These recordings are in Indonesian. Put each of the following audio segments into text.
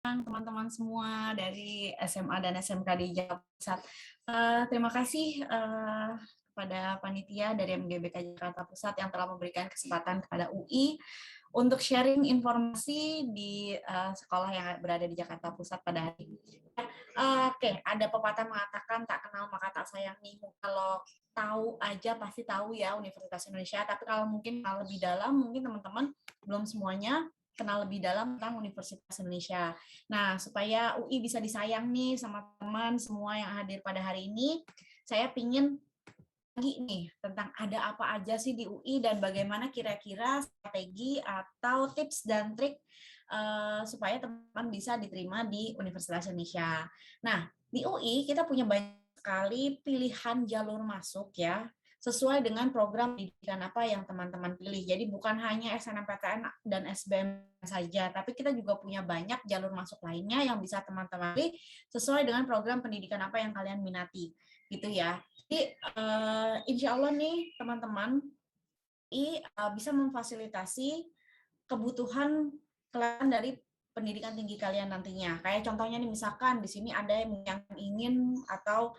teman-teman semua dari SMA dan SMK di Jakarta Pusat. Terima kasih kepada panitia dari MGBK Jakarta Pusat yang telah memberikan kesempatan kepada UI untuk sharing informasi di sekolah yang berada di Jakarta Pusat pada hari ini. Oke, ada pepatah mengatakan tak kenal maka tak sayang nih. Kalau tahu aja pasti tahu ya Universitas Indonesia, tapi kalau mungkin lebih dalam, mungkin teman-teman belum semuanya kenal lebih dalam tentang Universitas Indonesia. Nah, supaya UI bisa disayang nih sama teman semua yang hadir pada hari ini, saya pingin lagi nih tentang ada apa aja sih di UI dan bagaimana kira-kira strategi atau tips dan trik supaya teman-teman bisa diterima di Universitas Indonesia. Nah, di UI kita punya banyak sekali pilihan jalur masuk ya, sesuai dengan program pendidikan apa yang teman-teman pilih. Jadi bukan hanya SNMPTN dan SBM saja, tapi kita juga punya banyak jalur masuk lainnya yang bisa teman-teman pilih sesuai dengan program pendidikan apa yang kalian minati, gitu ya. Jadi insya Allah nih teman-teman bisa memfasilitasi kebutuhan kalian dari pendidikan tinggi kalian nantinya. Kayak contohnya nih misalkan di sini ada yang ingin atau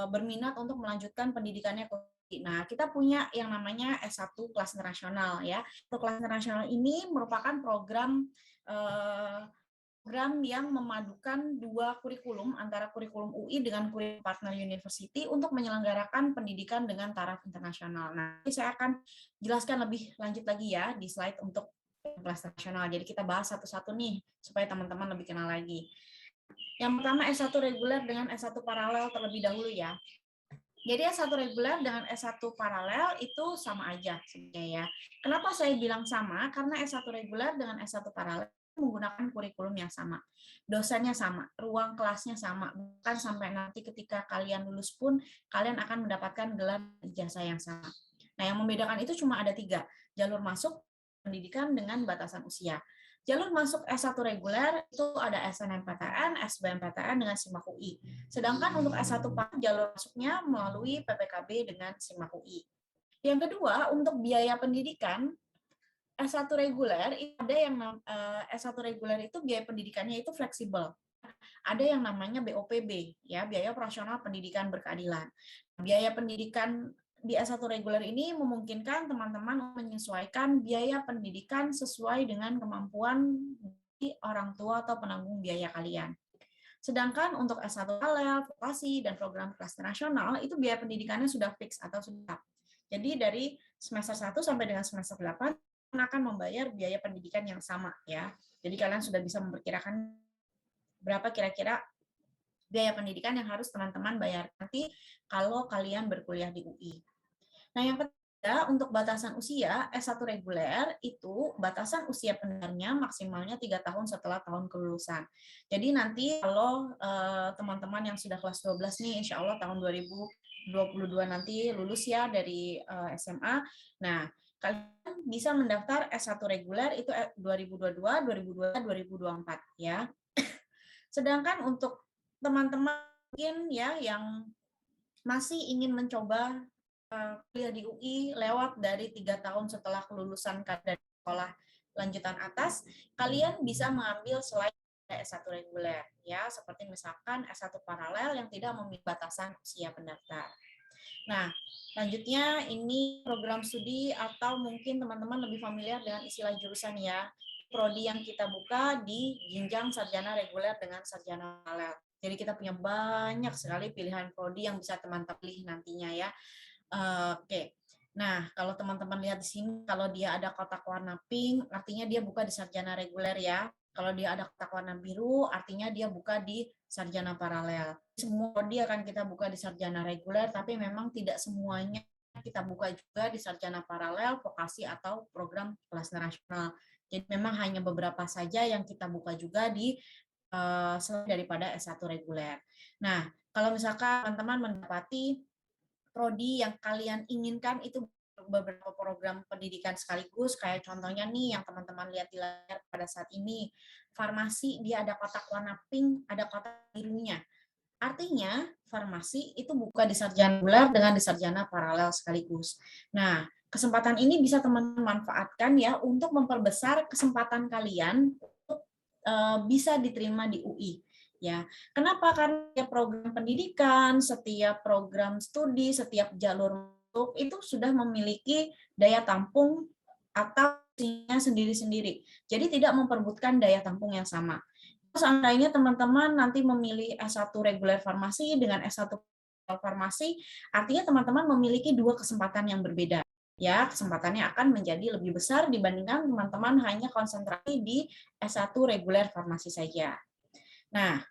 berminat untuk melanjutkan pendidikannya ke UI. Nah, kita punya yang namanya S1 kelas internasional ya. Untuk kelas internasional ini merupakan program yang memadukan dua kurikulum antara kurikulum UI dengan kurikulum partner university untuk menyelenggarakan pendidikan dengan taraf internasional. Nanti saya akan jelaskan lebih lanjut lagi ya di slide untuk kelas nasional. Jadi kita bahas satu-satu nih supaya teman-teman lebih kenal lagi. Yang pertama S1 reguler dengan S1 paralel terlebih dahulu ya. Jadi S1 reguler dengan S1 paralel itu sama aja sebenarnya ya. Kenapa saya bilang sama? Karena S1 reguler dengan S1 paralel menggunakan kurikulum yang sama. Dosennya sama, ruang kelasnya sama. Bahkan sampai nanti ketika kalian lulus pun kalian akan mendapatkan gelar ijazah yang sama. Nah, yang membedakan itu cuma ada 3. Jalur masuk, pendidikan dengan batasan usia. Jalur masuk S1 reguler itu ada SNMPTN, SBMPTN dengan SIMAK UI. Sedangkan untuk S1 jalur masuknya melalui PPKB dengan SIMAK UI. Yang kedua, untuk biaya pendidikan S1 reguler ada yang S1 reguler itu biaya pendidikannya itu fleksibel. Ada yang namanya BOPB ya, biaya operasional pendidikan berkeadilan. Biaya pendidikan di S1 reguler ini memungkinkan teman-teman menyesuaikan biaya pendidikan sesuai dengan kemampuan di orang tua atau penanggung biaya kalian. Sedangkan untuk S1 paralel, vokasi, dan program kelas nasional, itu biaya pendidikannya sudah fix atau sudah. Jadi dari semester 1 sampai dengan semester 8 akan membayar biaya pendidikan yang sama ya. Jadi kalian sudah bisa memperkirakan berapa kira-kira biaya pendidikan yang harus teman-teman bayar nanti kalau kalian berkuliah di UI. Nah, yang ketiga, untuk batasan usia, S1 reguler itu batasan usia pendaftarnya maksimalnya 3 tahun setelah tahun kelulusan. Jadi nanti kalau teman-teman yang sudah kelas 12 nih, insya Allah tahun 2022 nanti lulus ya dari SMA. Nah, kalian bisa mendaftar S1 reguler itu 2022, 2023, 2024 ya. Sedangkan untuk teman-teman mungkin ya yang masih ingin mencoba kuliah di UI lewat dari 3 tahun setelah kelulusan dari sekolah lanjutan atas, kalian bisa mengambil selain S1 reguler ya, seperti misalkan S1 paralel yang tidak memiliki batasan usia pendaftar. Nah, lanjutnya ini program studi atau mungkin teman-teman lebih familiar dengan istilah jurusan ya. Prodi yang kita buka di jenjang sarjana reguler dengan sarjana paralel. Jadi kita punya banyak sekali pilihan prodi yang bisa teman-teman pilih nantinya ya. Oke. Nah, kalau teman-teman lihat di sini, kalau dia ada kotak warna pink, artinya dia buka di sarjana reguler ya. Kalau dia ada kotak warna biru, artinya dia buka di sarjana paralel. Semua prodi akan kita buka di sarjana reguler, tapi memang tidak semuanya kita buka juga di sarjana paralel, vokasi, atau program kelas nasional. Jadi memang hanya beberapa saja yang kita buka juga di selain daripada S1 reguler. Nah, kalau misalkan teman-teman mendapati prodi yang kalian inginkan itu beberapa program pendidikan sekaligus, kayak contohnya nih yang teman-teman lihat di layar pada saat ini, farmasi dia ada kotak warna pink, ada kotak birunya. Artinya farmasi itu buka di sarjana reguler dengan di sarjana paralel sekaligus. Nah, kesempatan ini bisa teman-teman manfaatkan ya untuk memperbesar kesempatan kalian untuk bisa diterima di UI. Ya, kenapa? Karena setiap program pendidikan, setiap program studi, setiap jalur itu sudah memiliki daya tampung atau sendiri-sendiri. Jadi tidak memperebutkan daya tampung yang sama. Seandainya teman-teman nanti memilih S1 reguler farmasi dengan S1 farmasi, artinya teman-teman memiliki dua kesempatan yang berbeda. Ya, kesempatannya akan menjadi lebih besar dibandingkan teman-teman hanya konsentrasi di S1 reguler farmasi saja. Nah,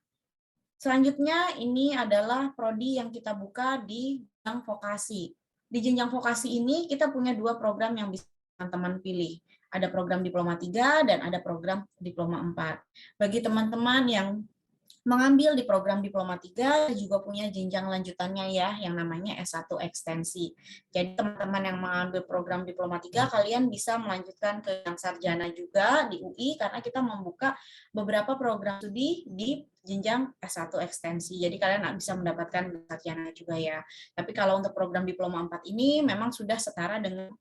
selanjutnya ini adalah prodi yang kita buka di jenjang vokasi. Di jenjang vokasi ini kita punya dua program yang bisa teman-teman pilih. Ada program diploma 3 dan ada program diploma 4. Bagi teman-teman yang mengambil di program diploma 3 juga punya jenjang lanjutannya ya, yang namanya S1 ekstensi. Jadi teman-teman yang mengambil program diploma 3, kalian bisa melanjutkan ke yang sarjana juga di UI, karena kita membuka beberapa program studi di jenjang S1 ekstensi. Jadi kalian bisa mendapatkan sarjana juga ya. Tapi kalau untuk program diploma 4 ini memang sudah setara dengan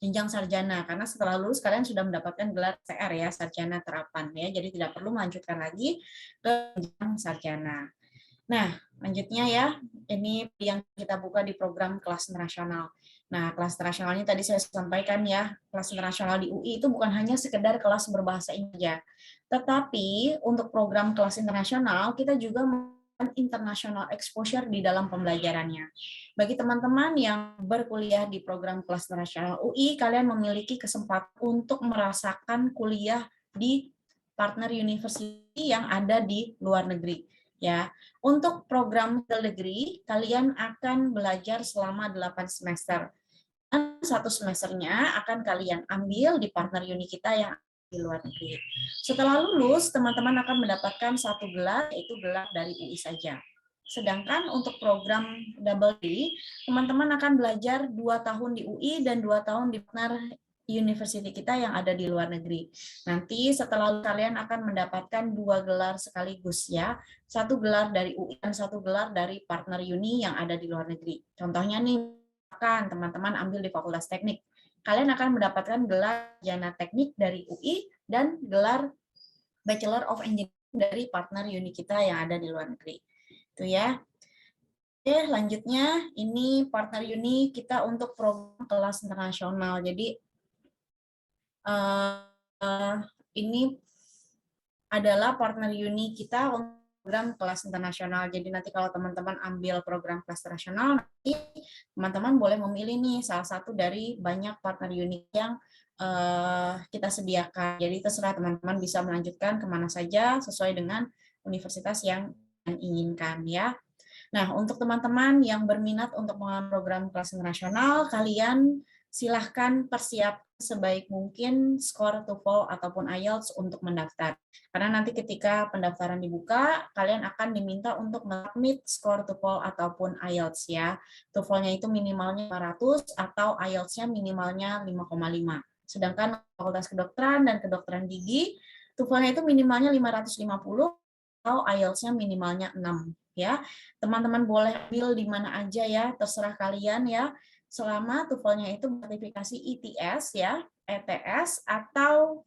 jenjang sarjana, karena setelah lulus kalian sudah mendapatkan gelar CR ya, sarjana terapan ya, jadi tidak perlu melanjutkan lagi ke jenjang sarjana. Nah, lanjutnya ya, ini yang kita buka di program kelas internasional. Nah, kelas internasional ini tadi saya sampaikan ya, kelas internasional di UI itu bukan hanya sekedar kelas berbahasa Inggris, tetapi untuk program kelas internasional kita juga international exposure di dalam pembelajarannya. Bagi teman-teman yang berkuliah di program kelas internasional UI, kalian memiliki kesempatan untuk merasakan kuliah di partner university yang ada di luar negeri. Ya, untuk program degree kalian akan belajar selama 8 semester. Dan satu semesternya akan kalian ambil di partner uni kita yang di luar negeri. Setelah lulus, teman-teman akan mendapatkan satu gelar, yaitu gelar dari UI saja. Sedangkan untuk program double degree, teman-teman akan belajar 2 tahun di UI dan 2 tahun di partner university kita yang ada di luar negeri. Nanti setelah kalian akan mendapatkan 2 gelar sekaligus ya, 1 gelar dari UI dan 1 gelar dari partner uni yang ada di luar negeri. Contohnya nih, teman-teman ambil di Fakultas Teknik, kalian akan mendapatkan gelar sarjana teknik dari UI dan gelar Bachelor of Engineering dari partner uni kita yang ada di luar negeri. Itu ya. Oke, lanjutnya ini partner uni kita untuk program kelas internasional. Jadi ini adalah partner uni kita untuk program kelas internasional. Jadi nanti kalau teman-teman ambil program kelas internasional, nanti teman-teman boleh memilih nih salah satu dari banyak partner uni yang kita sediakan. Jadi terserah teman-teman bisa melanjutkan kemana saja sesuai dengan universitas yang inginkan ya. Nah, untuk teman-teman yang berminat untuk mengambil program kelas internasional, kalian silahkan persiapkan sebaik mungkin skor TOEFL ataupun IELTS untuk mendaftar. Karena nanti ketika pendaftaran dibuka, kalian akan diminta untuk submit skor TOEFL ataupun IELTS ya. TOEFL-nya itu minimalnya 500 atau IELTS-nya minimalnya 5,5. Sedangkan Fakultas Kedokteran dan Kedokteran Gigi, TOEFL-nya itu minimalnya 550 atau IELTS-nya minimalnya 6 ya. Teman-teman boleh ambil di mana aja ya, terserah kalian ya. Selama TOEFL-nya itu bersertifikasi ETS ya, ETS atau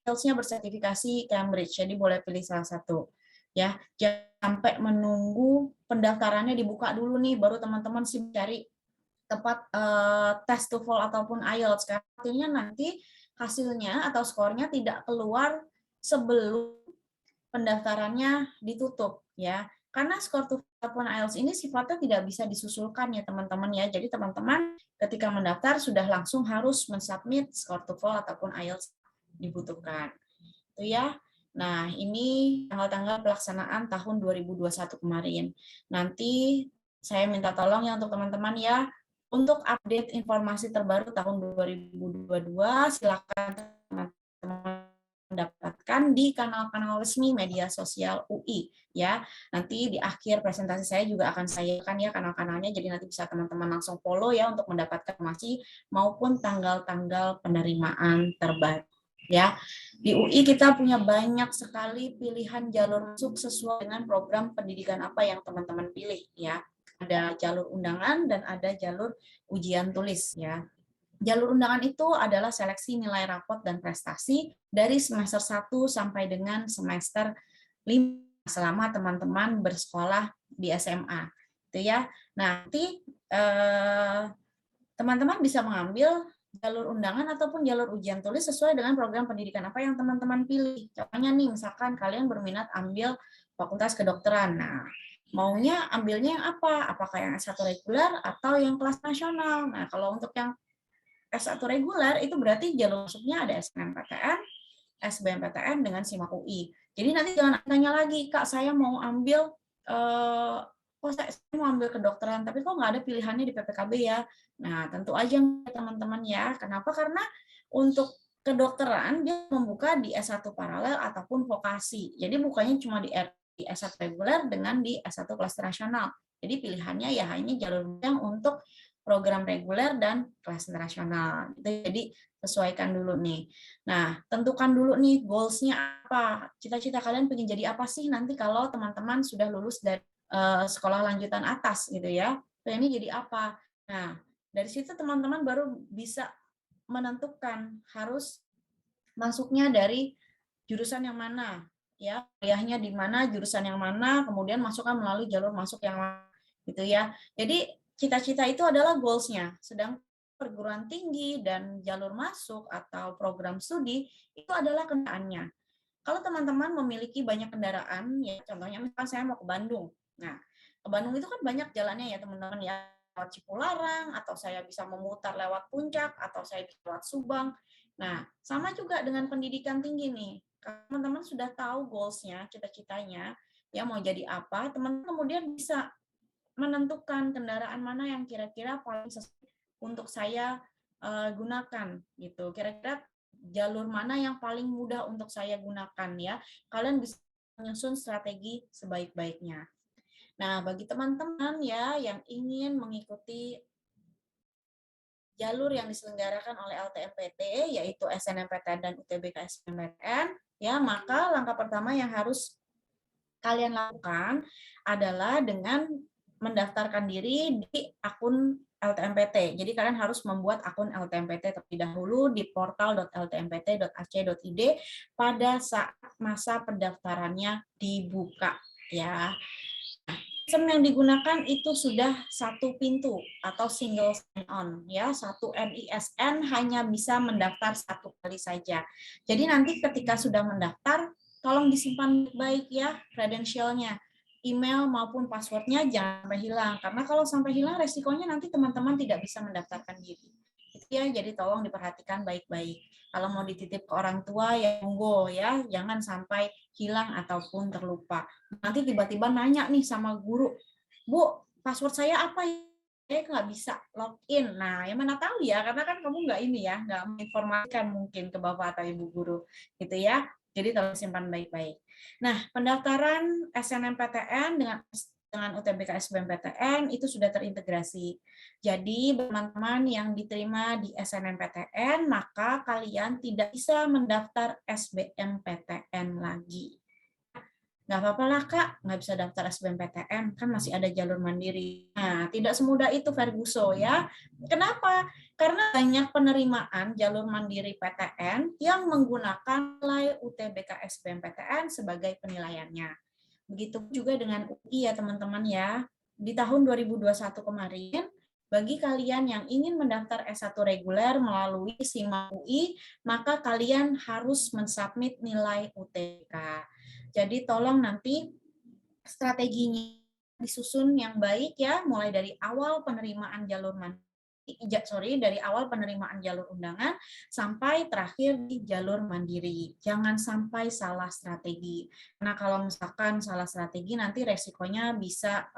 IELTS-nya bersertifikasi Cambridge. Jadi boleh pilih salah satu. Ya, jangan sampai menunggu pendaftarannya dibuka dulu nih baru teman-teman sih cari tempat tes TOEFL ataupun IELTS. Karena nanti hasilnya atau skornya tidak keluar sebelum pendaftarannya ditutup ya. Karena skor TOEFL ataupun IELTS ini sifatnya tidak bisa disusulkan ya teman-teman ya. Jadi teman-teman ketika mendaftar sudah langsung harus mensubmit skor TOEFL ataupun IELTS dibutuhkan. Itu ya. Nah, ini tanggal-tanggal pelaksanaan tahun 2021 kemarin. Nanti saya minta tolong ya untuk teman-teman ya, untuk update informasi terbaru tahun 2022, silakan teman-teman mendapatkan di kanal-kanal resmi media sosial UI ya. Nanti di akhir presentasi saya juga akan saya ya kanal-kanalnya, jadi nanti bisa teman-teman langsung follow ya untuk mendapatkan informasi maupun tanggal-tanggal penerimaan terbaru ya. Di UI kita punya banyak sekali pilihan jalur masuk sesuai dengan program pendidikan apa yang teman-teman pilih ya. Ada jalur undangan dan ada jalur ujian tulis ya. Jalur undangan itu adalah seleksi nilai rapot dan prestasi dari semester 1 sampai dengan semester 5 selama teman-teman bersekolah di SMA. Itu ya. Nah, nanti teman-teman bisa mengambil jalur undangan ataupun jalur ujian tulis sesuai dengan program pendidikan apa yang teman-teman pilih. Contohnya nih, misalkan kalian berminat ambil fakultas kedokteran. Nah, maunya ambilnya yang apa? Apakah yang S1 reguler atau yang kelas nasional? Nah, kalau untuk yang S1 reguler itu berarti jalur masuknya ada SNMPTN, SBMPTN dengan SIMAK UI. Jadi nanti jangan tanya lagi, Kak, saya mau ambil kok saya mau ambil kedokteran, tapi kok nggak ada pilihannya di PPKB ya? Nah, tentu aja teman-teman ya. Kenapa? Karena untuk kedokteran dia membuka di S1 paralel ataupun vokasi. Jadi bukannya cuma di S1 reguler dengan di S1 kelas nasional. Jadi pilihannya ya hanya jalur yang untuk program reguler dan kelas internasional. Jadi sesuaikan dulu nih. Nah, tentukan dulu nih goals-nya apa. Cita-cita kalian pengen jadi apa sih nanti kalau teman-teman sudah lulus dari sekolah lanjutan atas gitu ya. Pengennya jadi apa. Nah, dari situ teman-teman baru bisa menentukan harus masuknya dari jurusan yang mana, ya, kuliahnya di mana, jurusan yang mana, kemudian masukkan melalui jalur masuk yang mana, gitu ya. Jadi cita-cita itu adalah goals-nya, sedang perguruan tinggi dan jalur masuk atau program studi itu adalah kendaraannya. Kalau teman-teman memiliki banyak kendaraan, ya contohnya misalkan saya mau ke Bandung. Nah, ke Bandung itu kan banyak jalannya ya teman-teman ya, lewat Cipularang, atau saya bisa memutar lewat Puncak, atau saya bisa lewat Subang. Nah, sama juga dengan pendidikan tinggi nih. Teman-teman sudah tahu goals-nya, cita-citanya, ya mau jadi apa, teman-teman kemudian bisa menentukan kendaraan mana yang kira-kira paling sesuai untuk saya gunakan gitu. Kira-kira jalur mana yang paling mudah untuk saya gunakan ya. Kalian bisa menyusun strategi sebaik-baiknya. Nah, bagi teman-teman ya yang ingin mengikuti jalur yang diselenggarakan oleh LTMPT yaitu SNMPTN dan UTBK SNMPTN ya, maka langkah pertama yang harus kalian lakukan adalah dengan mendaftarkan diri di akun LTMPT. Jadi kalian harus membuat akun LTMPT terlebih dahulu di portal.ltmpt.ac.id pada saat masa pendaftarannya dibuka ya. Sistem yang digunakan itu sudah satu pintu atau single sign-on ya, satu NISN hanya bisa mendaftar satu kali saja. Jadi nanti ketika sudah mendaftar, tolong disimpan baik ya kredensialnya, email maupun passwordnya jangan sampai hilang, karena kalau sampai hilang resikonya nanti teman-teman tidak bisa mendaftarkan diri. Itu ya, jadi tolong diperhatikan baik-baik. Kalau mau dititip ke orang tua ya monggo ya, jangan sampai hilang ataupun terlupa. Nanti tiba-tiba nanya nih sama guru, Bu, password saya apa ya? Saya nggak bisa login. Nah, yang mana tahu ya, karena kan kamu nggak ini ya, nggak menginformasikan mungkin ke Bapak atau Ibu guru, gitu ya. Jadi tolong simpan baik-baik. Nah, pendaftaran SNMPTN dengan UTBK SBMPTN itu sudah terintegrasi. Jadi, teman-teman yang diterima di SNMPTN, maka kalian tidak bisa mendaftar SBMPTN lagi. Nggak apa-apa lah Kak, nggak bisa daftar SBMPTN, kan masih ada jalur mandiri. Nah, tidak semudah itu Ferguso ya. Kenapa? Karena banyak penerimaan jalur mandiri PTN yang menggunakan nilai UTBK SBMPTN sebagai penilaiannya. Begitu juga dengan UI ya teman-teman ya. Di tahun 2021 kemarin, bagi kalian yang ingin mendaftar S1 reguler melalui SIMAK UI, maka kalian harus mensubmit nilai UTBK. Jadi tolong nanti strateginya disusun yang baik ya, mulai dari awal penerimaan dari awal penerimaan jalur undangan sampai terakhir di jalur mandiri. Jangan sampai salah strategi. Karena kalau misalkan salah strategi nanti resikonya bisa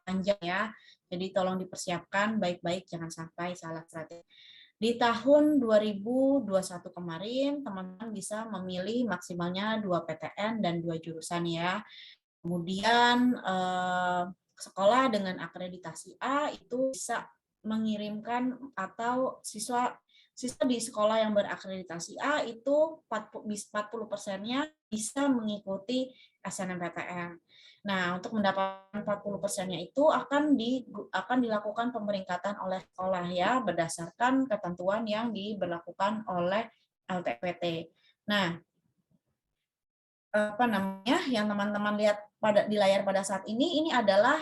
panjang ya. Jadi tolong dipersiapkan baik-baik, jangan sampai salah strategi. Di tahun 2021 kemarin, teman-teman bisa memilih maksimalnya 2 PTN dan 2 jurusan ya. Kemudian sekolah dengan akreditasi A itu bisa mengirimkan atau siswa di sekolah yang berakreditasi A itu 40%-nya bisa mengikuti SNMPTN. Nah, untuk mendapatkan 40%-nya itu akan dilakukan pemeringkatan oleh sekolah ya, berdasarkan ketentuan yang diberlakukan oleh LTPT. Nah, apa namanya, yang teman-teman lihat di layar pada saat ini adalah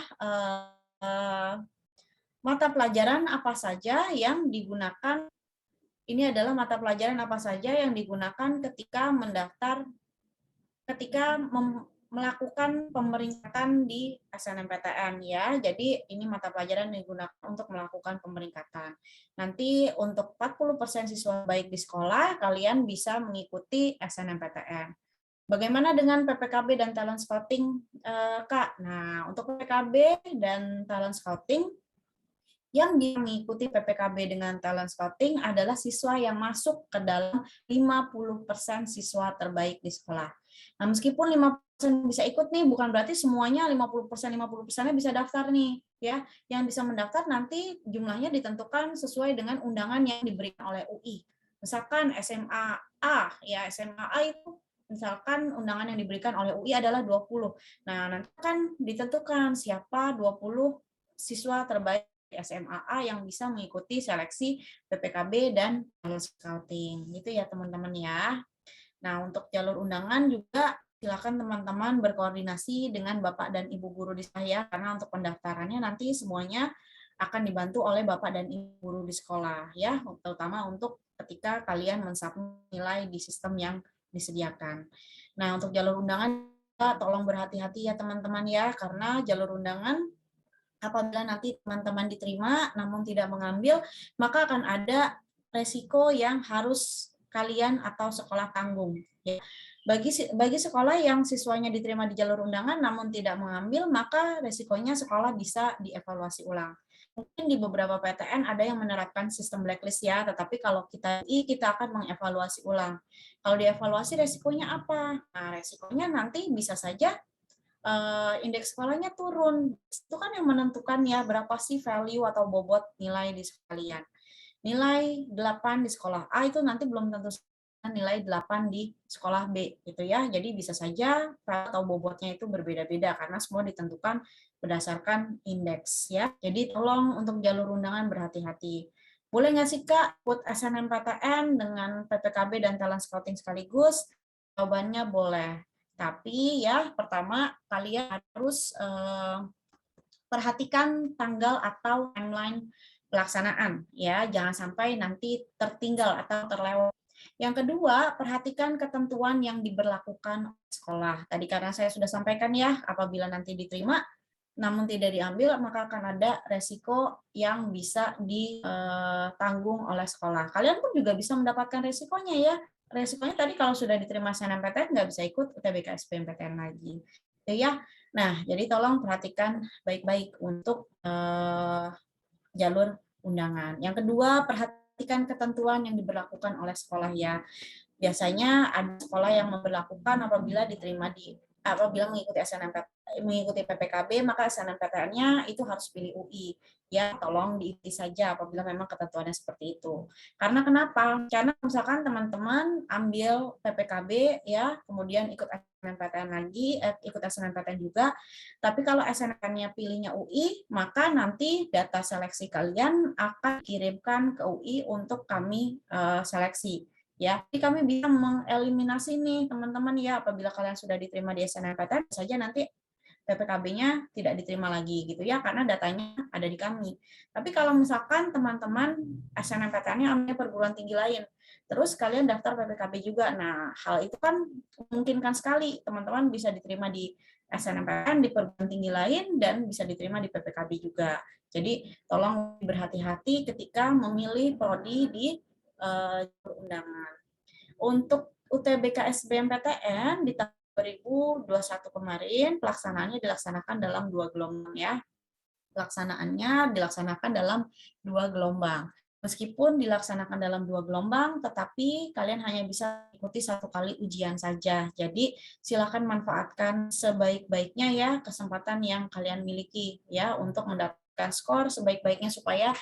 mata pelajaran apa saja yang digunakan. Ini adalah mata pelajaran apa saja yang digunakan ketika melakukan pemeringkatan di SNMPTN ya. Jadi ini mata pelajaran yang digunakan untuk melakukan pemeringkatan. Nanti untuk 40% siswa baik di sekolah, kalian bisa mengikuti SNMPTN. Bagaimana dengan PPKB dan talent scouting, Kak? Nah, untuk PPKB dan talent scouting, yang mengikuti PPKB dengan talent scouting adalah siswa yang masuk ke dalam 50% siswa terbaik di sekolah. Nah, meskipun 50% bisa ikut nih, bukan berarti semuanya 50%-nya bisa daftar nih, ya. Yang bisa mendaftar nanti jumlahnya ditentukan sesuai dengan undangan yang diberikan oleh UI. Misalkan SMA A, ya SMA A itu misalkan undangan yang diberikan oleh UI adalah 20. Nah, nanti kan ditentukan siapa 20 siswa terbaik SMA A yang bisa mengikuti seleksi PPKB dan talent scouting. Gitu ya teman-teman ya. Nah, untuk jalur undangan juga silakan teman-teman berkoordinasi dengan Bapak dan Ibu guru di sekolah ya, karena untuk pendaftarannya nanti semuanya akan dibantu oleh Bapak dan Ibu guru di sekolah ya, terutama untuk ketika kalian mensubmit nilai di sistem yang disediakan. Nah, untuk jalur undangan tolong berhati-hati ya teman-teman ya, karena jalur undangan apabila nanti teman-teman diterima namun tidak mengambil, maka akan ada resiko yang harus kalian atau sekolah tanggung. Ya. Bagi sekolah yang siswanya diterima di jalur undangan namun tidak mengambil, maka resikonya sekolah bisa dievaluasi ulang. Mungkin di beberapa PTN ada yang menerapkan sistem blacklist ya, tetapi kalau kita akan mengevaluasi ulang. Kalau dievaluasi resikonya apa? Nah, resikonya nanti bisa saja indeks sekolahnya turun. Itu kan yang menentukan ya berapa sih value atau bobot nilai di sekalian. Nilai 8 di sekolah A itu nanti belum tentu nilai 8 di sekolah B gitu ya. Jadi bisa saja atau bobotnya itu berbeda-beda karena semua ditentukan berdasarkan indeks ya. Jadi tolong untuk jalur undangan berhati-hati. Boleh nggak sih Kak ikut SNMPTN dengan PPKB dan talent scouting sekaligus? Jawabannya boleh. Tapi ya pertama kalian harus perhatikan tanggal atau timeline pelaksanaan ya, jangan sampai nanti tertinggal atau terlewat. Yang kedua, perhatikan ketentuan yang diberlakukan sekolah. Tadi karena saya sudah sampaikan ya, apabila nanti diterima namun tidak diambil, maka akan ada resiko yang bisa ditanggung oleh sekolah. Kalian pun juga bisa mendapatkan resikonya ya. Resikonya tadi kalau sudah diterima SNMPTN nggak bisa ikut UTBK SBMPTN lagi. Ya, nah jadi tolong perhatikan baik-baik untuk jalur undangan. Yang kedua, perhatikan ketentuan yang diberlakukan oleh sekolah ya. Biasanya ada sekolah yang memberlakukan apabila mengikuti PPKB, maka SNMPTN-nya itu harus pilih UI. Ya, tolong diikuti saja apabila memang ketentuannya seperti itu. Karena kenapa? Karena misalkan teman-teman ambil PPKB ya, kemudian ikut SNMPTN lagi, ikut SNMPTN juga, tapi kalau SNMPTN-nya pilihnya UI, maka nanti data seleksi kalian akan dikirimkan ke UI untuk kami seleksi. Ya, jadi kami bisa mengeliminasi nih teman-teman ya, apabila kalian sudah diterima di SNMPTN saja nanti PPKB-nya tidak diterima lagi gitu ya, karena datanya ada di kami. Tapi kalau misalkan teman-teman SNMPTN-nya ambil perguruan tinggi lain, terus kalian daftar PPKB juga, nah hal itu kan memungkinkan sekali teman-teman bisa diterima di SNMPTN di perguruan tinggi lain dan bisa diterima di PPKB juga. Jadi tolong berhati-hati ketika memilih prodi di undangan. Untuk UTBK SBMPTN di tahun 2021 kemarin pelaksanaannya dilaksanakan dalam 2 gelombang ya. Pelaksanaannya dilaksanakan dalam 2 gelombang. Meskipun dilaksanakan dalam 2 gelombang, tetapi kalian hanya bisa ikuti 1 kali ujian saja. Jadi silakan manfaatkan sebaik-baiknya ya kesempatan yang kalian miliki ya untuk mendapatkan skor sebaik-baiknya supaya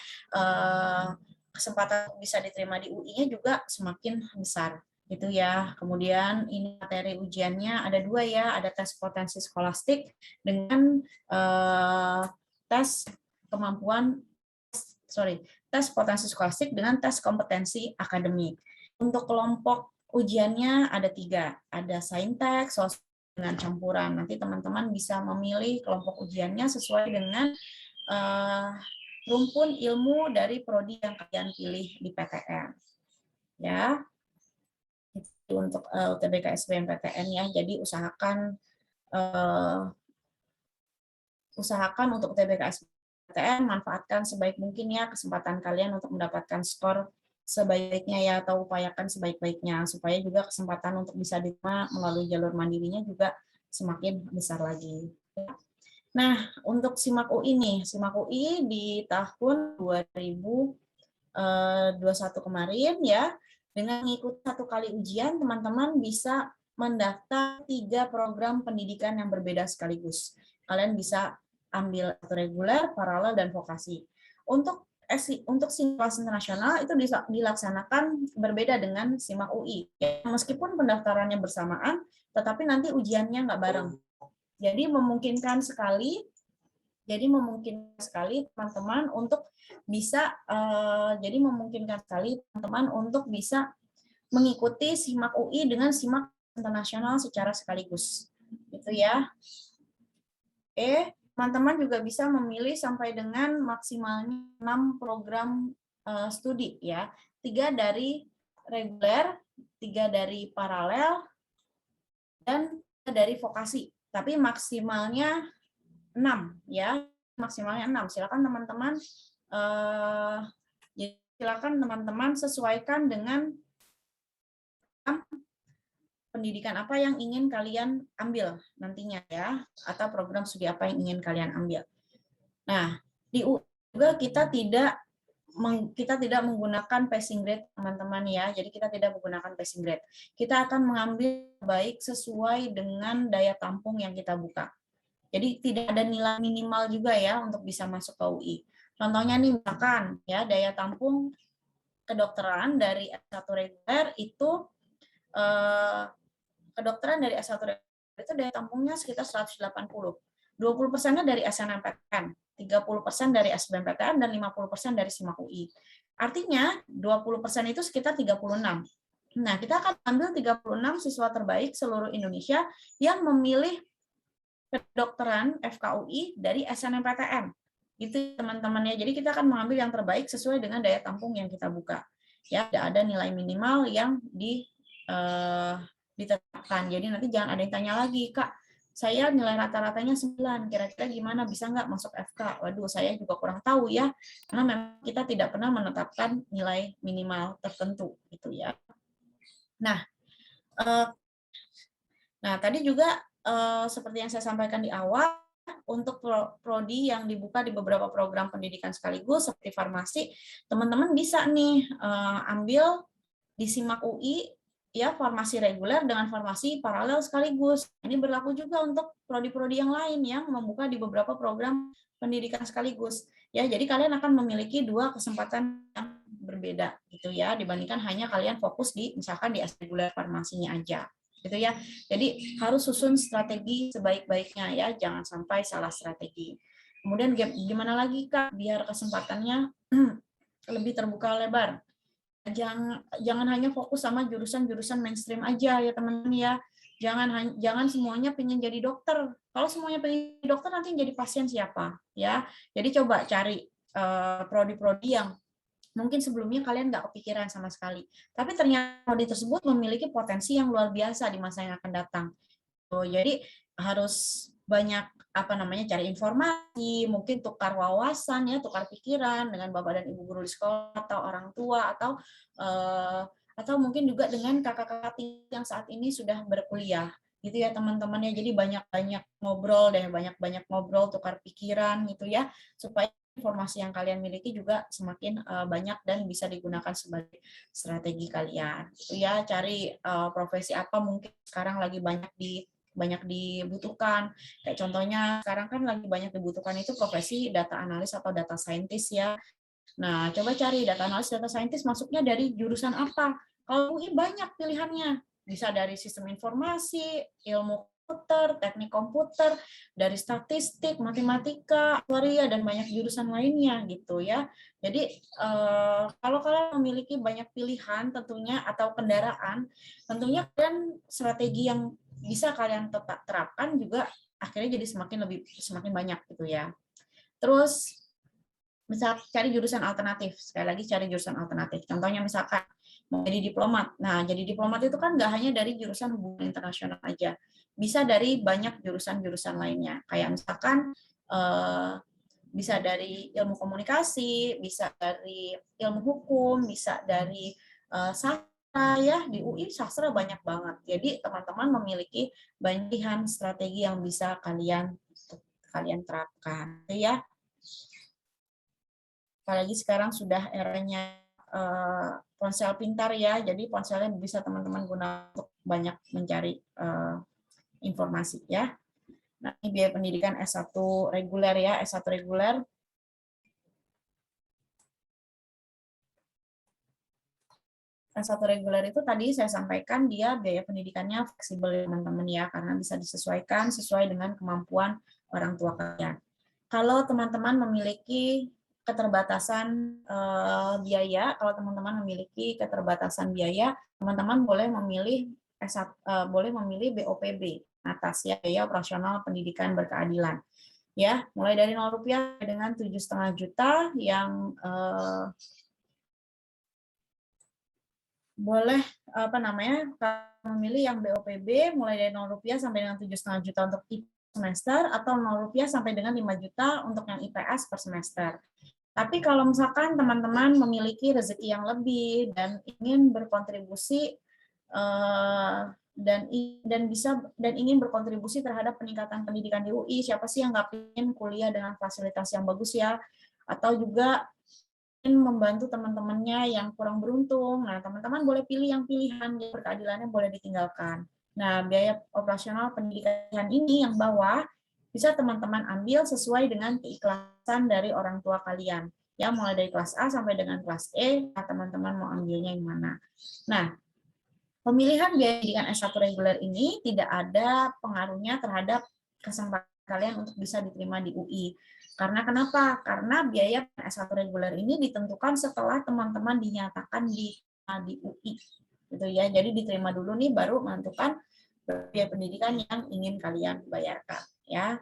kesempatan bisa diterima di UI-nya juga semakin besar gitu ya. Kemudian ini materi ujiannya ada 2 ya, ada tes potensi skolastik dengan tes kemampuan tes potensi skolastik dengan tes kompetensi akademik. Untuk kelompok ujiannya ada 3, ada saintek, sosial dengan campuran. Nanti teman-teman bisa memilih kelompok ujiannya sesuai dengan rumpun ilmu dari prodi yang kalian pilih di PTN. Ya, itu untuk UTBK SBMPTN ya. Jadi usahakan untuk UTBK SBMPTN manfaatkan sebaik mungkin ya kesempatan kalian untuk mendapatkan skor sebaiknya ya, atau upayakan sebaik-baiknya supaya juga kesempatan untuk bisa diterima melalui jalur mandirinya juga semakin besar lagi. Nah, untuk SIMAK UI nih, SIMAK UI di tahun 2021 kemarin ya, dengan mengikuti 1 kali ujian, teman-teman bisa mendaftar 3 program pendidikan yang berbeda sekaligus. Kalian bisa ambil reguler, paralel, dan vokasi. Untuk SIMAK internasional itu dilaksanakan berbeda dengan SIMAK UI. Ya, meskipun pendaftarannya bersamaan, tetapi nanti ujiannya nggak bareng. Jadi memungkinkan sekali teman-teman untuk bisa mengikuti SIMAK UI dengan SIMAK internasional secara sekaligus. Gitu ya. Teman-teman juga bisa memilih sampai dengan maksimalnya 6 program studi ya. 3 dari reguler, 3 dari paralel, dan 3 dari vokasi. Tapi maksimalnya 6 ya, maksimalnya 6. Silakan teman-teman sesuaikan dengan pendidikan apa yang ingin kalian ambil nantinya ya, atau program studi apa yang ingin kalian ambil. Nah, di UI juga kita tidak menggunakan passing grade teman-teman ya, jadi kita tidak menggunakan passing grade. Kita akan mengambil baik sesuai dengan daya tampung yang kita buka. Jadi tidak ada nilai minimal juga ya untuk bisa masuk ke UI. Contohnya nih misalkan ya daya tampung kedokteran dari S1 reguler itu itu daya tampungnya sekitar 180. 20%-nya dari SNMPTN, 30% dari SBMPTN, dan 50% dari SIMAK UI. Artinya 20% itu sekitar 36. Nah, kita akan ambil 36 siswa terbaik seluruh Indonesia yang memilih kedokteran FKUI dari SNMPTN. Itu teman-teman ya. Jadi kita akan mengambil yang terbaik sesuai dengan daya tampung yang kita buka. Ya, tidak ada nilai minimal yang ditetapkan. Jadi nanti jangan ada yang tanya lagi, Kak, saya nilai rata-ratanya 9, kira-kira gimana, bisa nggak masuk FK? Waduh, saya juga kurang tahu ya, karena memang kita tidak pernah menetapkan nilai minimal tertentu gitu ya. Nah, tadi juga seperti yang saya sampaikan di awal, untuk prodi yang dibuka di beberapa program pendidikan sekaligus seperti farmasi, teman-teman bisa nih ambil di SIMAK UI ya farmasi reguler dengan farmasi paralel sekaligus. Ini berlaku juga untuk prodi-prodi yang lain yang membuka di beberapa program pendidikan sekaligus. Ya, jadi kalian akan memiliki 2 kesempatan yang berbeda gitu ya dibandingkan hanya kalian fokus di misalkan di reguler farmasinya aja. Gitu ya. Jadi harus susun strategi sebaik-baiknya ya, jangan sampai salah strategi. Kemudian gimana lagi Kak biar kesempatannya lebih terbuka lebar? Jangan hanya fokus sama jurusan-jurusan mainstream aja ya teman-teman ya. Jangan semuanya pengen jadi dokter. Kalau semuanya pengen jadi dokter nanti jadi pasien siapa ya. Jadi coba cari prodi-prodi yang mungkin sebelumnya kalian nggak kepikiran sama sekali. Tapi ternyata prodi tersebut memiliki potensi yang luar biasa di masa yang akan datang. Jadi harus banyak cari informasi, mungkin tukar wawasan ya, tukar pikiran dengan Bapak dan Ibu guru di sekolah atau orang tua atau mungkin juga dengan kakak-kakak yang saat ini sudah berkuliah. Gitu ya teman-teman ya. Jadi banyak-banyak ngobrol dan banyak-banyak ngobrol tukar pikiran gitu ya supaya informasi yang kalian miliki juga semakin banyak dan bisa digunakan sebagai strategi kalian. Gitu ya, cari profesi apa mungkin sekarang lagi banyak dibutuhkan. Kayak contohnya sekarang kan lagi banyak dibutuhkan itu profesi data analis atau data scientist ya. Nah, coba cari data analis, data scientist masuknya dari jurusan apa. Kalau UI banyak pilihannya. Bisa dari sistem informasi, ilmu komputer, teknik komputer, dari statistik, matematika, aktuaria, dan banyak jurusan lainnya gitu ya. Jadi kalau kalian memiliki banyak pilihan tentunya atau kendaraan, tentunya kalian strategi yang bisa kalian terapkan juga akhirnya jadi semakin banyak gitu ya. Terus bisa cari jurusan alternatif. Sekali lagi cari jurusan alternatif. Contohnya misalkan mau jadi diplomat. Nah, jadi diplomat itu kan nggak hanya dari jurusan hubungan internasional aja. Bisa dari banyak jurusan-jurusan lainnya. Kayak misalkan bisa dari ilmu komunikasi, bisa dari ilmu hukum, bisa dari sastra ya. Di UI sastra banyak banget. Jadi teman-teman memiliki banyak strategi yang bisa kalian terapkan ya. Apalagi sekarang sudah eranya ponsel pintar ya, jadi ponselnya bisa teman-teman gunakan untuk banyak mencari informasi ya. Nah, ini biaya pendidikan S1 reguler ya, S1 reguler. S1 reguler itu tadi saya sampaikan dia biaya pendidikannya fleksibel teman-teman ya, karena bisa disesuaikan sesuai dengan kemampuan orang tua kalian. Kalau teman-teman memiliki keterbatasan biaya, kalau teman-teman memiliki keterbatasan biaya, teman-teman boleh memilih boleh memilih BOPB atas ya, biaya operasional pendidikan berkeadilan. Ya, mulai dari 0 rupiah dengan 7,5 juta yang boleh memilih yang BOPB mulai dari 0 rupiah sampai dengan 7,5 juta untuk semester atau 0 rupiah sampai dengan 5 juta untuk yang IPS per semester. Tapi kalau misalkan teman-teman memiliki rezeki yang lebih dan ingin berkontribusi dan ingin berkontribusi terhadap peningkatan pendidikan di UI, siapa sih yang nggak ingin kuliah dengan fasilitas yang bagus ya? Atau juga ingin membantu teman-temannya yang kurang beruntung. Nah, teman-teman boleh pilih yang pilihan berkeadilannya boleh ditinggalkan. Nah, biaya operasional pendidikan ini yang bawah bisa teman-teman ambil sesuai dengan keikhlasan dari orang tua kalian. Ya, mulai dari kelas A sampai dengan kelas E, teman-teman mau ambilnya yang mana. Nah, pemilihan biaya pendidikan S1 reguler ini tidak ada pengaruhnya terhadap kesempatan kalian untuk bisa diterima di UI. Karena kenapa? Karena biaya S1 reguler ini ditentukan setelah teman-teman dinyatakan di UI. Gitu ya. Jadi diterima dulu nih baru menentukan biaya pendidikan yang ingin kalian bayarkan ya.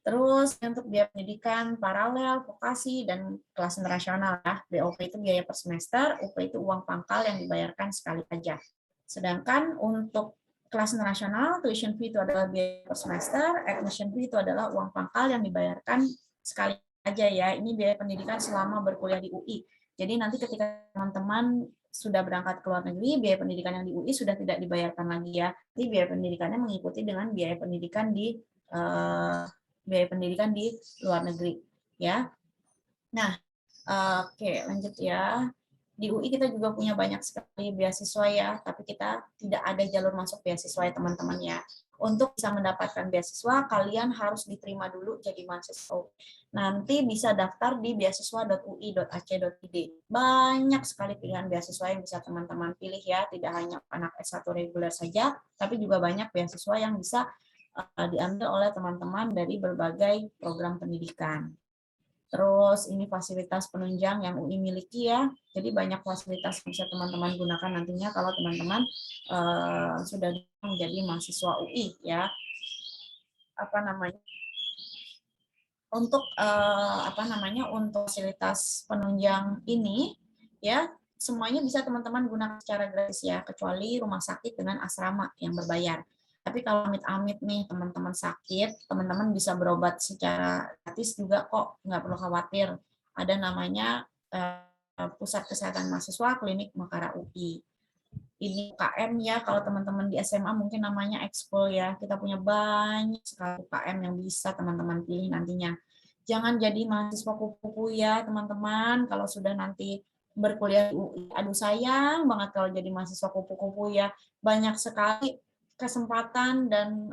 Terus untuk biaya pendidikan paralel, vokasi, dan kelas internasional ya. BOP itu biaya per semester, UP itu uang pangkal yang dibayarkan sekali aja. Sedangkan untuk kelas internasional, tuition fee itu adalah biaya per semester, admission fee itu adalah uang pangkal yang dibayarkan sekali aja ya. Ini biaya pendidikan selama berkuliah di UI. Jadi nanti ketika teman-teman sudah berangkat ke luar negeri, biaya pendidikan yang di UI sudah tidak dibayarkan lagi ya. Jadi biaya pendidikannya mengikuti dengan biaya pendidikan di luar negeri ya. Nah, oke, lanjut ya. Di UI kita juga punya banyak sekali beasiswa ya, tapi kita tidak ada jalur masuk beasiswa ya teman-teman ya. Untuk bisa mendapatkan beasiswa, kalian harus diterima dulu jadi mahasiswa. Nanti bisa daftar di beasiswa.ui.ac.id. Banyak sekali pilihan beasiswa yang bisa teman-teman pilih ya, tidak hanya anak S1 reguler saja, tapi juga banyak beasiswa yang bisa diambil oleh teman-teman dari berbagai program pendidikan. Terus ini fasilitas penunjang yang UI miliki ya. Jadi banyak fasilitas yang bisa teman-teman gunakan nantinya kalau teman-teman sudah menjadi mahasiswa UI ya. Untuk untuk fasilitas penunjang ini ya semuanya bisa teman-teman gunakan secara gratis ya, kecuali rumah sakit dengan asrama yang berbayar. Tapi kalau amit-amit nih teman-teman sakit, teman-teman bisa berobat secara gratis juga kok, nggak perlu khawatir. Ada namanya Pusat Kesehatan Mahasiswa Klinik Mekara UI. Ini UKM ya, kalau teman-teman di SMA mungkin namanya Expo ya. Kita punya banyak sekali UKM yang bisa teman-teman pilih nantinya. Jangan jadi mahasiswa kupu-kupu ya teman-teman, kalau sudah nanti berkuliah di UI. Aduh sayang banget kalau jadi mahasiswa kupu-kupu ya. Banyak sekali kesempatan dan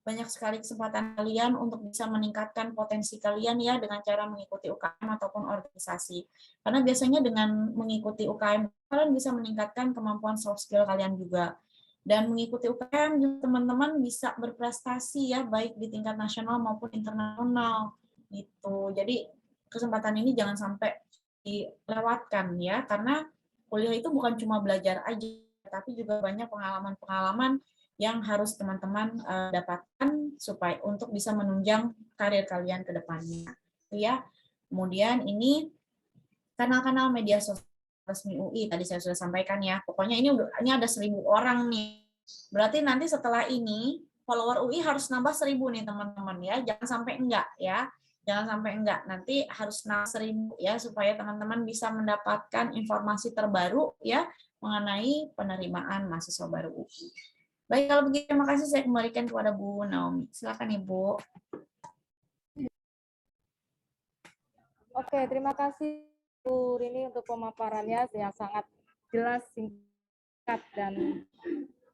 banyak sekali kesempatan kalian untuk bisa meningkatkan potensi kalian ya dengan cara mengikuti UKM ataupun organisasi. Karena biasanya dengan mengikuti UKM kalian bisa meningkatkan kemampuan soft skill kalian juga. Dan mengikuti UKM teman-teman bisa berprestasi ya baik di tingkat nasional maupun internasional gitu. Jadi kesempatan ini jangan sampai dilewatkan ya, karena kuliah itu bukan cuma belajar aja, tapi juga banyak pengalaman-pengalaman yang harus teman-teman dapatkan supaya untuk bisa menunjang karir kalian ke depannya. Itu ya. Kemudian ini kanal-kanal media sosial resmi UI tadi saya sudah sampaikan ya. Pokoknya ini ada 1.000 orang nih. Berarti nanti setelah ini follower UI harus nambah 1.000 nih teman-teman ya. Jangan sampai enggak ya. Jangan sampai enggak. Nanti harus nambah 1.000 ya supaya teman-teman bisa mendapatkan informasi terbaru ya mengenai penerimaan mahasiswa baru UI. Baik, kalau begitu terima kasih saya kembalikan kepada Bu Naomi. Silakan Ibu. Oke, terima kasih Bu Rini untuk pemaparannya yang sangat jelas, singkat, dan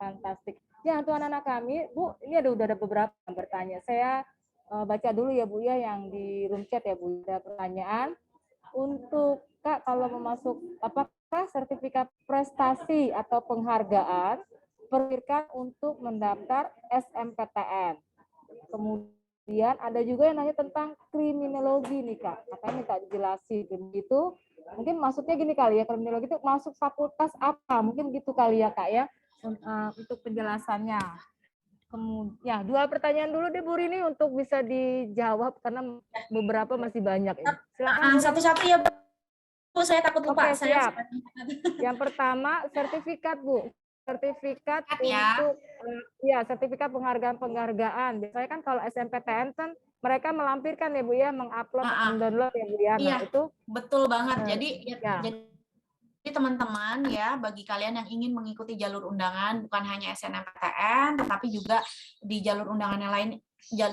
fantastik. Ya, untuk anak-anak kami, Bu, ini udah ada beberapa yang bertanya. Saya baca dulu ya Bu ya yang di room chat ya Bu. Ada pertanyaan untuk Kak, kalau memasuk, apakah sertifikat prestasi atau penghargaan perlukan untuk mendaftar SMPTN? Kemudian ada juga yang nanya tentang kriminologi nih Kak, katanya minta dijelasin begitu. Mungkin maksudnya gini kali ya, kriminologi itu masuk fakultas apa? Mungkin gitu kali ya Kak ya, untuk penjelasannya. Kemudian, ya, 2 pertanyaan dulu deh Bu Rini untuk bisa dijawab karena beberapa masih banyak ini. Silakan. Satu-satu ya Bu, saya takut lupa. Oke, siap. Yang pertama sertifikat Bu. Sertifikat ya. Untuk sertifikat penghargaan. Biasanya kan kalau SMPTN kan mereka melampirkan ya Bu ya, mengupload, mendownload ya Bu ya. Nah, iya, itu betul banget. Jadi teman-teman ya, bagi kalian yang ingin mengikuti jalur undangan bukan hanya SNMPTN tetapi juga di jalur undangan yang lain,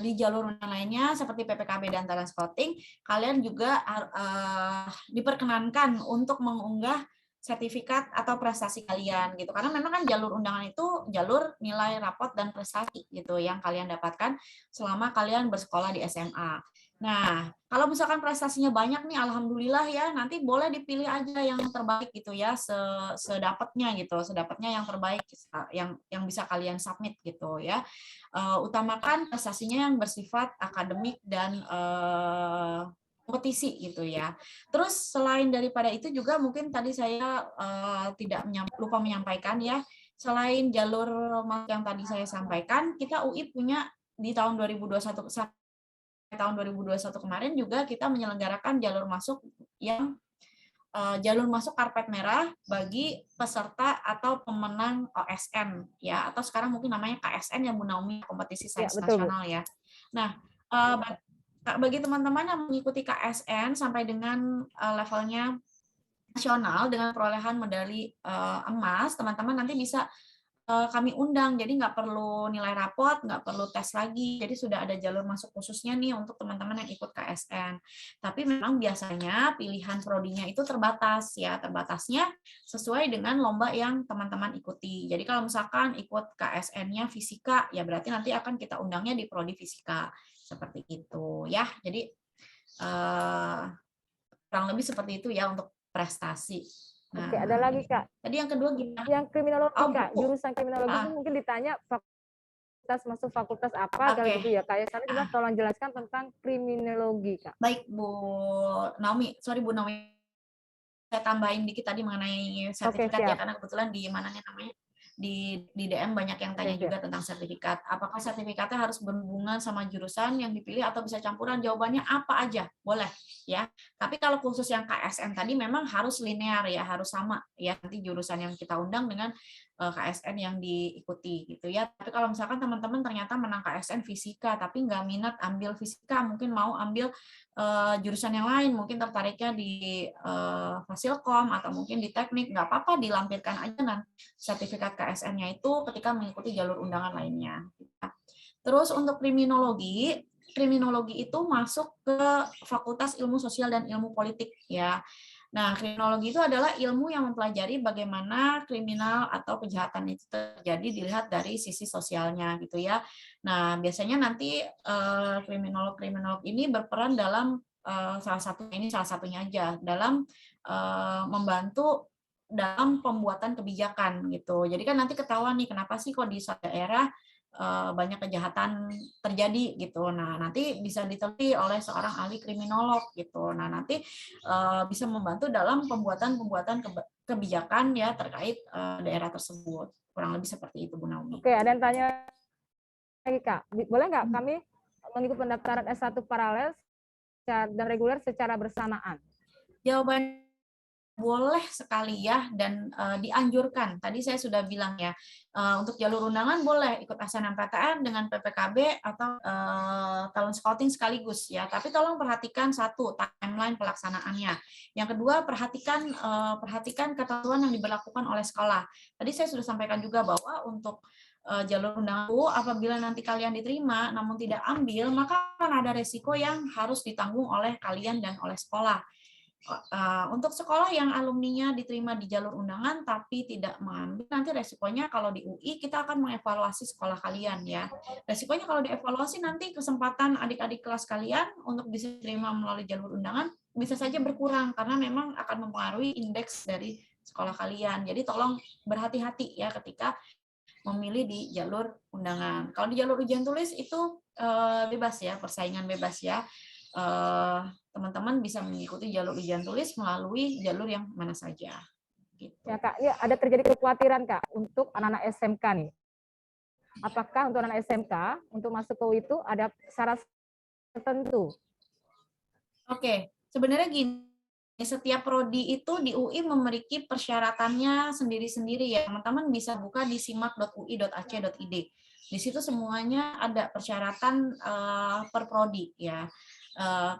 di jalur undangan lainnya seperti PPKB dan Transporting, kalian juga diperkenankan untuk mengunggah sertifikat atau prestasi kalian gitu, karena memang kan jalur undangan itu jalur nilai rapot dan prestasi gitu yang kalian dapatkan selama kalian bersekolah di SMA. Nah, kalau misalkan prestasinya banyak nih, alhamdulillah ya, nanti boleh dipilih aja yang terbaik gitu ya, sedapatnya gitu, sedapatnya yang terbaik yang bisa kalian submit gitu ya. Utamakan prestasinya yang bersifat akademik dan kompetisi gitu ya. Terus selain daripada itu juga mungkin tadi saya lupa menyampaikan ya, selain jalur yang tadi saya sampaikan, kita UI punya di tahun 2021 kemarin juga kita menyelenggarakan jalur masuk yang jalur masuk karpet merah bagi peserta atau pemenang OSN ya, atau sekarang mungkin namanya KSN yang Bu Naomi, kompetisi sains nasional ya. Nah, bagi teman-teman yang mengikuti KSN sampai dengan levelnya nasional dengan perolehan medali emas, teman-teman nanti bisa kami undang, jadi nggak perlu nilai rapot, nggak perlu tes lagi, jadi sudah ada jalur masuk khususnya nih untuk teman-teman yang ikut KSN. Tapi memang biasanya pilihan prodinya itu terbatas ya, terbatasnya sesuai dengan lomba yang teman-teman ikuti. Jadi kalau misalkan ikut KSN-nya fisika, ya berarti nanti akan kita undangnya di prodi fisika, seperti itu ya. Jadi kurang lebih seperti itu ya untuk prestasi. Nah, oke, ada lagi Kak. Tadi yang kedua gimana? Yang kriminologi Kak, jurusan kriminologi itu mungkin ditanya masuk fakultas apa gitu ya Kak. Karena juga tolong jelaskan tentang kriminologi Kak. Baik Bu Naomi, sorry Bu Naomi, saya tambahin dikit tadi mengenai sertifikat ya, karena kebetulan di mananya namanya di DM banyak yang tanya juga tentang sertifikat. Apakah sertifikatnya harus berhubungan sama jurusan yang dipilih atau bisa campuran? Jawabannya apa aja, boleh ya. Tapi kalau khusus yang KSN tadi memang harus linear ya, harus sama ya nanti jurusan yang kita undang dengan KSN yang diikuti gitu ya. Tapi kalau misalkan teman-teman ternyata menang KSN fisika tapi nggak minat ambil fisika, mungkin mau ambil jurusan yang lain, mungkin tertariknya di Fasilkom atau mungkin di teknik, nggak apa-apa dilampirkan aja nanti sertifikat KSN-nya itu ketika mengikuti jalur undangan lainnya. Terus untuk kriminologi itu masuk ke Fakultas Ilmu Sosial dan Ilmu Politik ya. Nah, kriminologi itu adalah ilmu yang mempelajari bagaimana kriminal atau kejahatan itu terjadi dilihat dari sisi sosialnya gitu ya. Nah, biasanya nanti kriminolog-kriminolog ini berperan dalam salah satunya aja dalam membantu dalam pembuatan kebijakan gitu. Jadi kan nanti ketahuan nih kenapa sih kok di suatu daerah banyak kejahatan terjadi gitu. Nah, nanti bisa diteliti oleh seorang ahli kriminolog gitu. Nah, nanti bisa membantu dalam pembuatan kebijakan ya terkait daerah tersebut. Kurang lebih seperti itu, Bu Naomi. Oke, ada yang tanya lagi, Kak. Boleh nggak kami mengikuti pendaftaran S1 paralel dan reguler secara bersamaan? Jawaban boleh sekali ya, dan dianjurkan. Tadi saya sudah bilang ya, untuk jalur undangan boleh ikut SNMPTN dengan PPKB atau talent scouting sekaligus ya. Tapi tolong perhatikan satu, timeline pelaksanaannya. Yang kedua, perhatikan ketentuan yang diberlakukan oleh sekolah. Tadi saya sudah sampaikan juga bahwa untuk jalur undangan itu apabila nanti kalian diterima namun tidak ambil, maka akan ada resiko yang harus ditanggung oleh kalian dan oleh sekolah. Untuk sekolah yang alumninya diterima di jalur undangan tapi tidak mengambil, nanti resikonya kalau di UI kita akan mengevaluasi sekolah kalian ya. Resikonya kalau dievaluasi nanti kesempatan adik-adik kelas kalian untuk bisa diterima melalui jalur undangan bisa saja berkurang karena memang akan mempengaruhi indeks dari sekolah kalian. Jadi tolong berhati-hati ya ketika memilih di jalur undangan. Kalau di jalur ujian tulis itu bebas ya, persaingan bebas ya. Teman-teman bisa mengikuti jalur ujian tulis melalui jalur yang mana saja. Gitu. Ya, Kak, ini ada terjadi kekhawatiran, Kak, untuk anak-anak SMK nih. Apakah untuk anak SMK untuk masuk ke UI itu ada syarat tertentu? Oke, sebenarnya gini, setiap prodi itu di UI memiliki persyaratannya sendiri-sendiri ya. Teman-teman bisa buka di simak.ui.ac.id. Di situ semuanya ada persyaratan per prodi ya.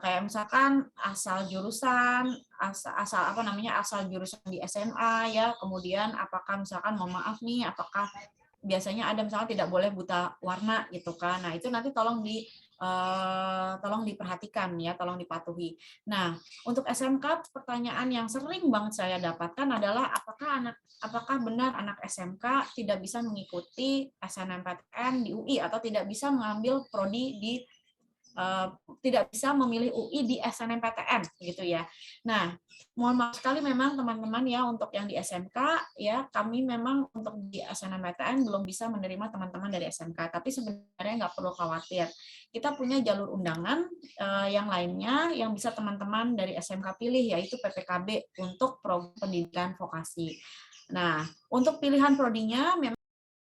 Kayak misalkan asal jurusan, asal jurusan di SMA ya. Kemudian apakah misalkan mohon maaf nih, apakah biasanya ada misalnya tidak boleh buta warna gitu kan. Nah, itu nanti tolong diperhatikan ya, tolong dipatuhi. Nah, untuk SMK pertanyaan yang sering banget saya dapatkan adalah apakah benar anak SMK tidak bisa mengikuti SNMPTN di UI atau tidak bisa mengambil prodi di tidak bisa memilih UI di SNMPTN gitu ya. Nah, mohon maaf sekali memang teman-teman ya untuk yang di SMK ya, kami memang untuk di SNMPTN belum bisa menerima teman-teman dari SMK, tapi sebenarnya nggak perlu khawatir. Kita punya jalur undangan yang lainnya yang bisa teman-teman dari SMK pilih, yaitu PPKB untuk program pendidikan vokasi. Nah, untuk pilihan prodinya memang